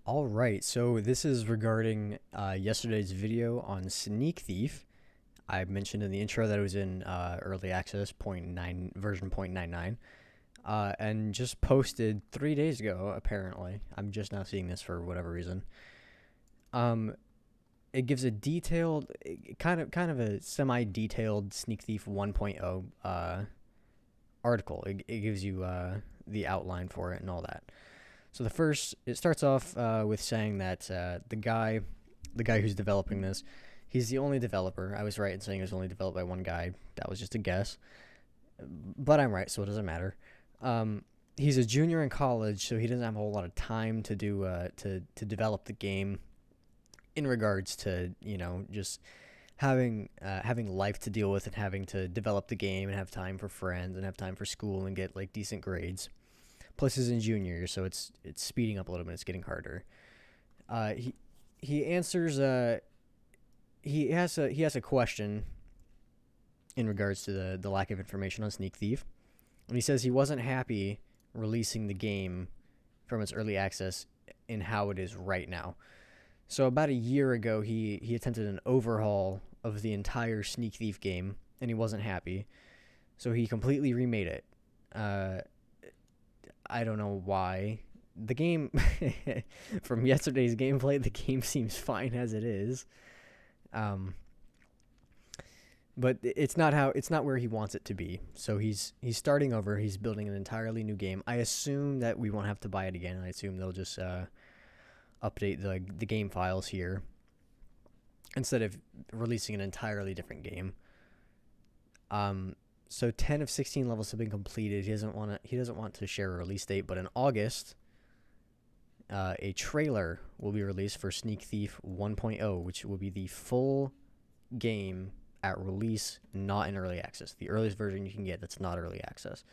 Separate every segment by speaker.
Speaker 1: All right, so this is regarding yesterday's video on Sneak Thief. I mentioned in the intro that it was in early access point 9 version 0.99, and just posted 3 days ago. Apparently, I'm just now seeing this for whatever reason. Um, it gives a detailed, kind of a semi-detailed Sneak Thief 1.0 article. It gives you the outline for it and all that. So it starts off with saying that the guy who's developing this, he's the only developer. I was right in saying it was only developed by one guy. That was just a guess, but I'm right, so it doesn't matter. He's a junior in college, so he doesn't have a whole lot of time to do to develop the game. In regards to just having life to deal with and having to develop the game and have time for friends and have time for school and get like decent grades. Plus, he's in junior year, so it's speeding up a little bit. It's getting harder. He answers. He has a question in regards to the lack of information on Sneak Thief, and he says he wasn't happy releasing the game from its early access in how it is right now. So about a year ago, he attempted an overhaul of the entire Sneak Thief game, and he wasn't happy. So he completely remade it. Uh, I don't know why. The game, from yesterday's gameplay, the game seems fine as it is. Um, but it's not where he wants it to be. So he's starting over. He's building an entirely new game. I assume that we won't have to buy it again. I assume they'll just update the game files here instead of releasing an entirely different game. So 10 of 16 levels have been completed. He doesn't want to share a release date, but in August, a trailer will be released for Sneak Thief 1.0, which will be the full game at release, not in early access. The earliest version you can get that's not early access.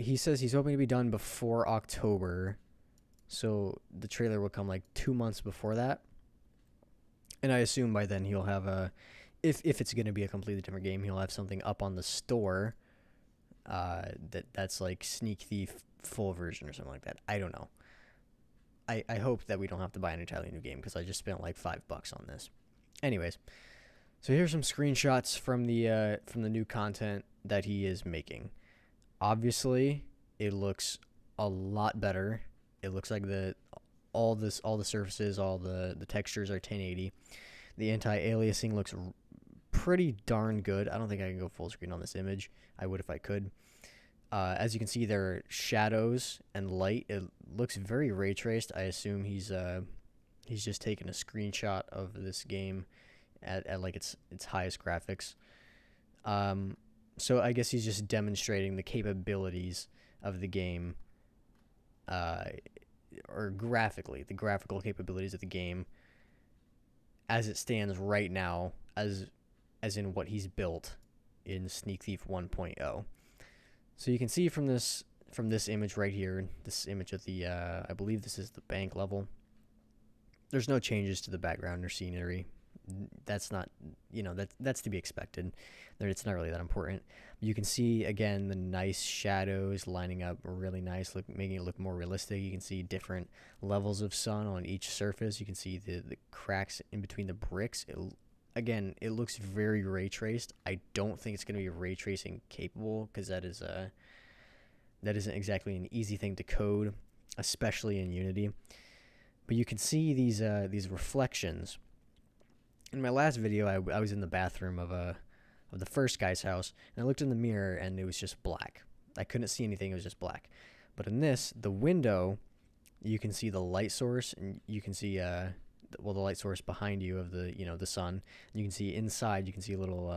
Speaker 1: He says he's hoping to be done before October, so the trailer will come like 2 months before that. And I assume by then he'll have if it's going to be a completely different game, he'll have something up on the store that's like Sneak Thief full version or something like that. I don't know. I hope that we don't have to buy an entirely new game because I just spent like $5 on this. Anyways, so here's some screenshots from the new content that he is making. Obviously, it looks a lot better. It looks like all the surfaces, all the textures are 1080. The anti-aliasing looks pretty darn good. I don't think I can go full screen on this image. I would if I could. As you can see, there are shadows and light. It looks very ray traced. I assume he's just taken a screenshot of this game at like its highest graphics. So I guess he's just demonstrating the capabilities of the game, or the graphical capabilities of the game as it stands right now, as in what he's built in Sneak Thief 1.0. So you can see from this image right here, this image of the I believe this is the bank level. There's no changes to the background or scenery. That's not, that's to be expected. It's not really that important. You can see again the nice shadows lining up really nice, making it look more realistic. You can see different levels of sun on each surface. You can see the cracks in between the bricks. It looks very ray traced. I don't think it's going to be ray tracing capable because that isn't exactly an easy thing to code, especially in Unity. But you can see these reflections. In my last video, I was in the bathroom of the first guy's house, and I looked in the mirror, and it was just black. I couldn't see anything; it was just black. But in this, the window, you can see the light source, and you can see the light source behind you of the sun. You can see inside. You can see a little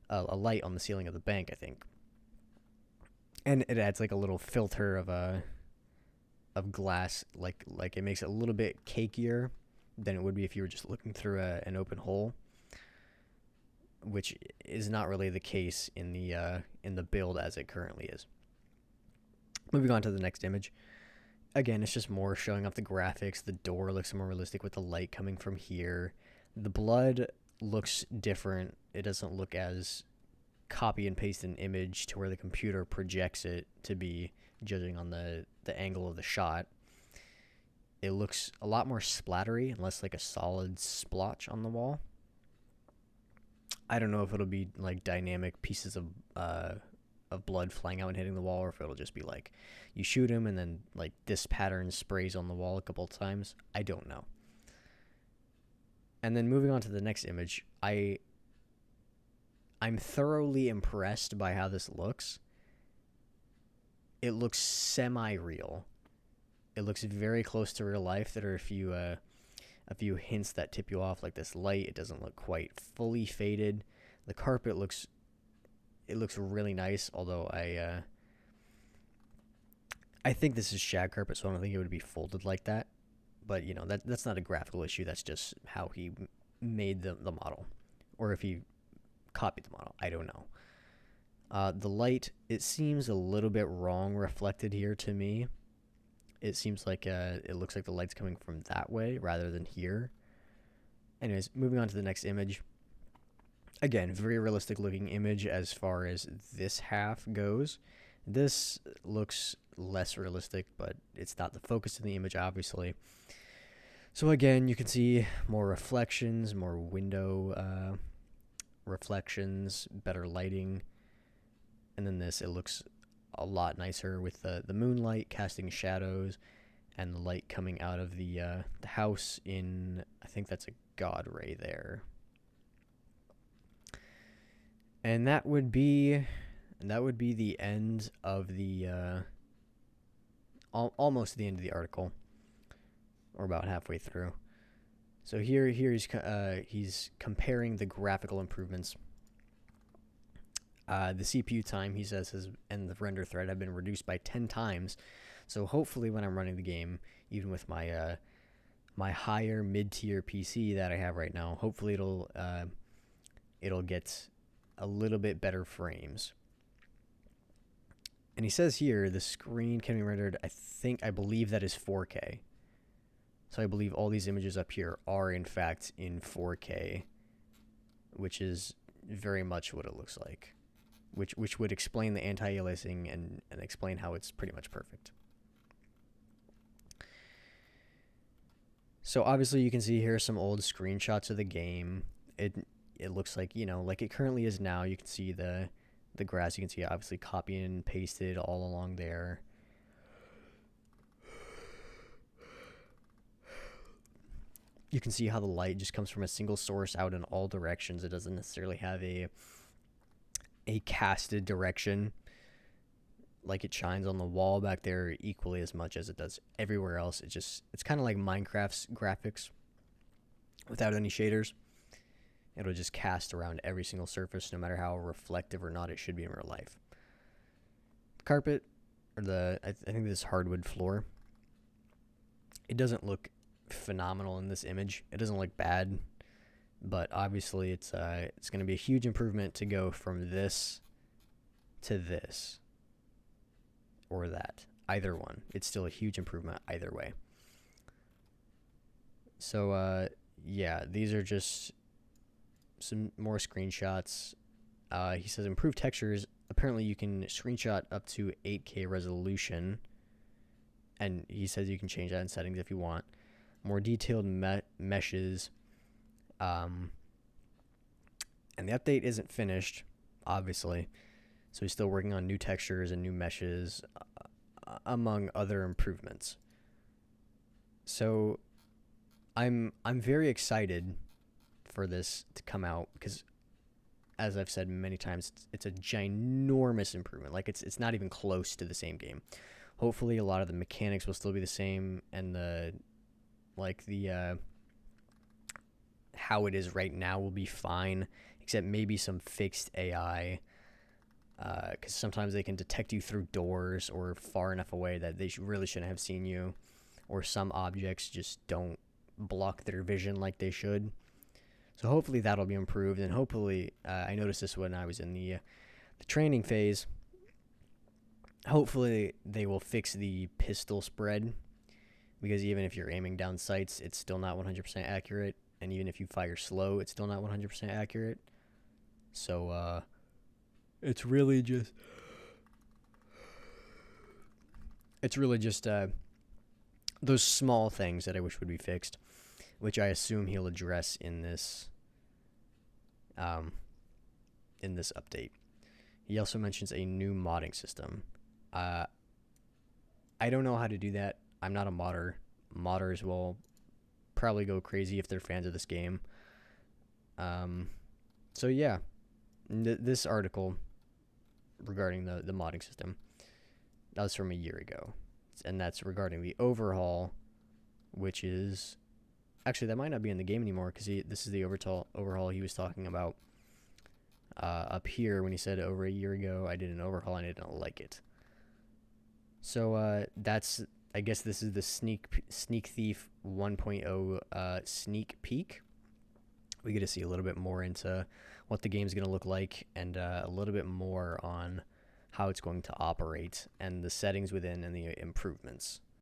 Speaker 1: a light on the ceiling of the bank, I think, and it adds like a little filter of glass, like it makes it a little bit cakier than it would be if you were just looking through an open hole, which is not really the case in the build as it currently is. Moving on to the next image. Again, it's just more showing off the graphics. The door looks more realistic with the light coming from here. The blood looks different. It doesn't look as copy and paste an image to where the computer projects it to be, judging on the angle of the shot. it looks a lot more splattery and less like a solid splotch on the wall. I don't know if it'll be like dynamic pieces of blood flying out and hitting the wall, or if it'll just be like you shoot him and then like this pattern sprays on the wall a couple of times. I don't know. And then moving on to the next image, I'm thoroughly impressed by how this looks. It looks semi-real. It looks very close to real life. There are a few hints that tip you off, like this light. It doesn't look quite fully faded. The carpet looks really nice, although I think this is shag carpet, so I don't think it would be folded like that. But you know, that's not a graphical issue. That's just how he made the model, or if he copied the model. I don't know. The light, it seems a little bit wrong reflected here to me. It seems like it looks like the light's coming from that way rather than here. Anyways, moving on to the next image. Again, very realistic looking image as far as this half goes. This looks less realistic, but it's not the focus of the image, obviously. So again, you can see more reflections, more window reflections, better lighting. And then this, it looks a lot nicer with the moonlight casting shadows and the light coming out of the house in, I think that's a god ray there. And that would be the end of the almost the end of the article, or about halfway through. So here he's comparing the graphical improvements. The CPU time, he says, and the render thread have been reduced by 10 times. So hopefully when I'm running the game, even with my my higher mid-tier PC that I have right now, hopefully it'll get a little bit better frames. And he says here the screen can be rendered, I believe that is 4K. So I believe all these images up here are in fact in 4K, which is very much what it looks like. Which would explain the anti-aliasing and explain how it's pretty much perfect. So obviously you can see here some old screenshots of the game. It looks like, you know, like it currently is now. You can see the grass. You can see obviously copy and pasted all along there. You can see how the light just comes from a single source out in all directions. It doesn't necessarily have a casted direction. Like it shines on the wall back there equally as much as it does everywhere else. It's kind of like Minecraft's graphics without any shaders. It'll just cast around every single surface, no matter how reflective or not it should be in real life. The carpet, or I think this hardwood floor, it doesn't look phenomenal in this image. It doesn't look bad, but obviously it's going to be a huge improvement to go from this to this or that. Either one. It's still a huge improvement either way. So yeah, these are just some more screenshots. He says improved textures. Apparently you can screenshot up to 8K resolution, and he says you can change that in settings if you want. More detailed meshes. And the update isn't finished, obviously. So he's still working on new textures and new meshes, among other improvements. So I'm very excited for this to come out because, as I've said many times, it's a ginormous improvement. Like it's not even close to the same game. Hopefully, a lot of the mechanics will still be the same, and how it is right now will be fine, except maybe some fixed AI. Because sometimes they can detect you through doors or far enough away that they really shouldn't have seen you, or some objects just don't block their vision like they should. So hopefully that'll be improved, and hopefully I noticed this when I was in the training phase. Hopefully they will fix the pistol spread, because even if you're aiming down sights, it's still not 100% accurate, and even if you fire slow, it's still not 100% accurate. So it's really just the those small things that I wish would be fixed, which I assume he'll address in this update. He also mentions a new modding system. I don't know how to do that. I'm not a modder. Modders will probably go crazy if they're fans of this game. So yeah, this article regarding the modding system, that was from a year ago, and that's regarding the overhaul, which is actually, that might not be in the game anymore, because this is the overhaul he was talking about up here when he said over a year ago I did an overhaul and I didn't like it. So that's, I guess this is the Sneak Thief 1.0 sneak peek. We get to see a little bit more into what the game's going to look like, and a little bit more on how it's going to operate and the settings within and the improvements.